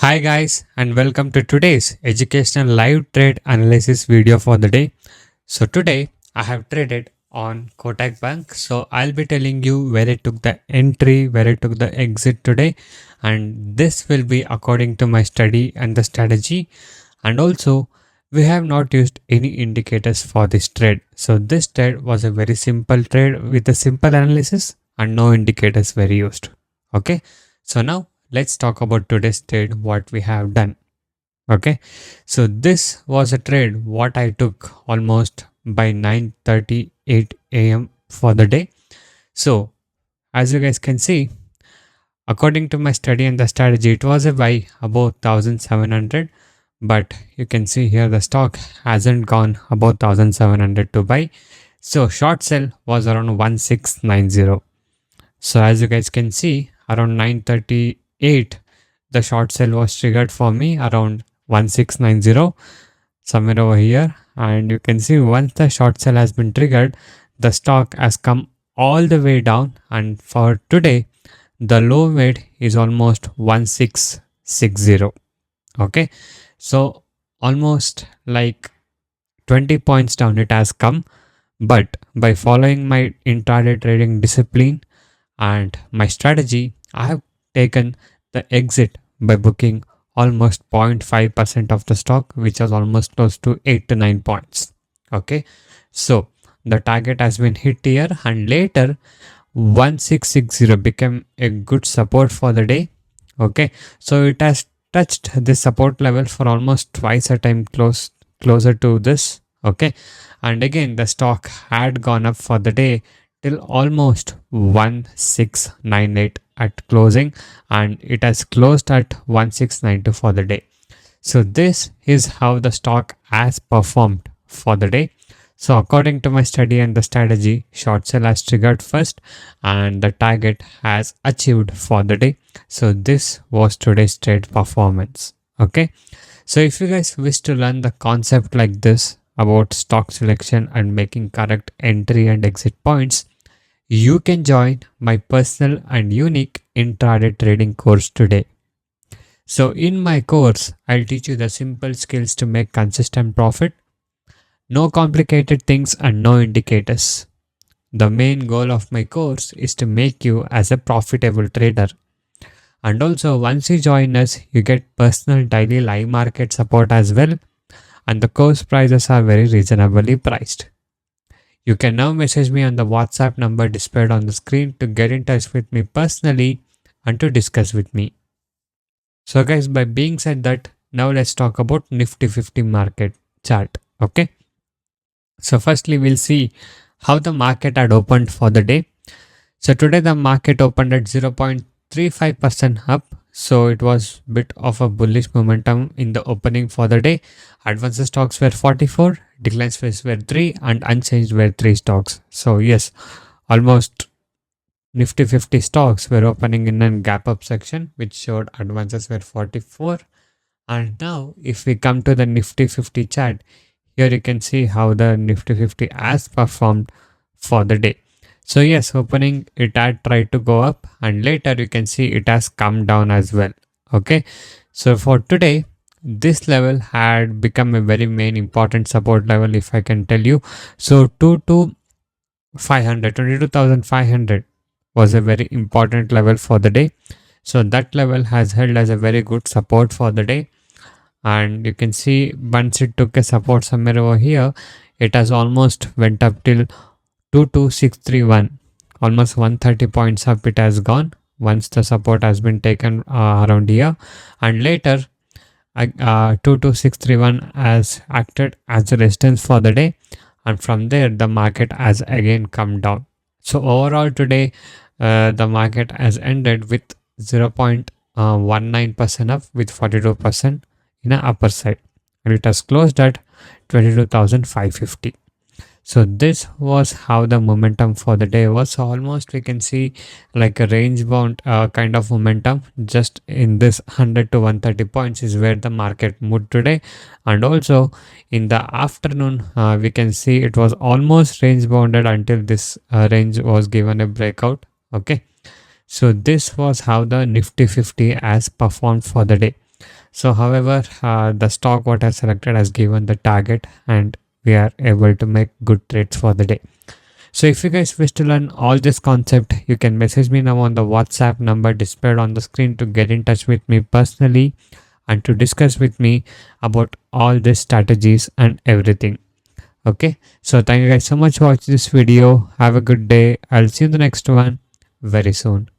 Hi guys and welcome to today's educational live trade analysis video for the day. So today I have traded on Kotak Bank. So I'll be telling you where I took the entry, where I took the exit today, and this will be according to my study and the strategy. And also we have not used any indicators for this trade. So this trade was a very simple trade with a simple analysis and no indicators were used. Okay. So now let's talk about today's trade, what we have done. Okay, so this was a trade what I took almost by 9:38 a.m. for the day. So as you guys can see, according to my study and the strategy, it was a buy above 1700, but you can see here the stock hasn't gone above 1700 to buy. So short sell was around 1690. So as you guys can see, around 9:38, the short sell was triggered for me around 1690, somewhere over here. And you can see once the short sell has been triggered, the stock has come all the way down. And for today, the low made is almost 1660. Okay, so almost like 20 points down it has come. But by following my intraday trading discipline and my strategy, I have taken the exit by booking almost 0.5% of the stock, which is almost close to 8 to 9 points. Okay, so the target has been hit here, and later 1660 became a good support for the day. Okay, so it has touched this support level for almost twice a time closer to this. Okay, and again the stock had gone up for the day till almost 1698 at closing, and it has closed at 1692 for the day. So this is how the stock has performed for the day. So according to my study and the strategy, short sell has triggered first and the target has achieved for the day. So this was today's trade performance. Okay, so if you guys wish to learn the concept like this about stock selection and making correct entry and exit points, you can join my personal and unique intraday trading course today. So in my course, I'll teach you the simple skills to make consistent profit. No complicated things and no indicators. The main goal of my course is to make you as a profitable trader. And also once you join us, you get personal daily live market support as well. And the course prices are very reasonably priced. You can now message me on the WhatsApp number displayed on the screen to get in touch with me personally and to discuss with me. So guys, by being said that, now let's talk about Nifty 50 market chart. Okay. So firstly, we'll see how the market had opened for the day. So today the market opened at 0.35% up. So it was bit of a bullish momentum in the opening for the day. Advanced stocks were 44, declines were 3, and unchanged were 3 stocks. So yes, almost Nifty 50 stocks were opening in a gap up section, which showed advances were 44. And now if we come to the Nifty 50 chart, here you can see how the Nifty 50 has performed for the day. So yes, opening it had tried to go up, and later you can see it has come down as well. Okay, so for today, this level had become a very main important support level, if I can tell you. So 22,500 was a very important level for the day. So that level has held as a very good support for the day. And you can see once it took a support somewhere over here, it has almost went up till 22631, almost 130 points up it has gone once the support has been taken around here. And later 22631 has acted as a resistance for the day, and from there the market has again come down. So overall today the market has ended with 0.19% up with 42% in the upper side, and it has closed at 22,550. So this was how the momentum for the day was. So almost we can see like a range bound kind of momentum just in this 100 to 130 points is where the market moved today. And also in the afternoon we can see it was almost range bounded until this range was given a breakout. Okay, so this was how the Nifty 50 has performed for the day. So however, the stock what I selected has given the target and we are able to make good trades for the day. So if you guys wish to learn all this concept, you can message me now on the WhatsApp number displayed on the screen to get in touch with me personally and to discuss with me about all these strategies and everything. Okay, so thank you guys so much for watching this video. Have a good day. I'll see you in the next one very soon.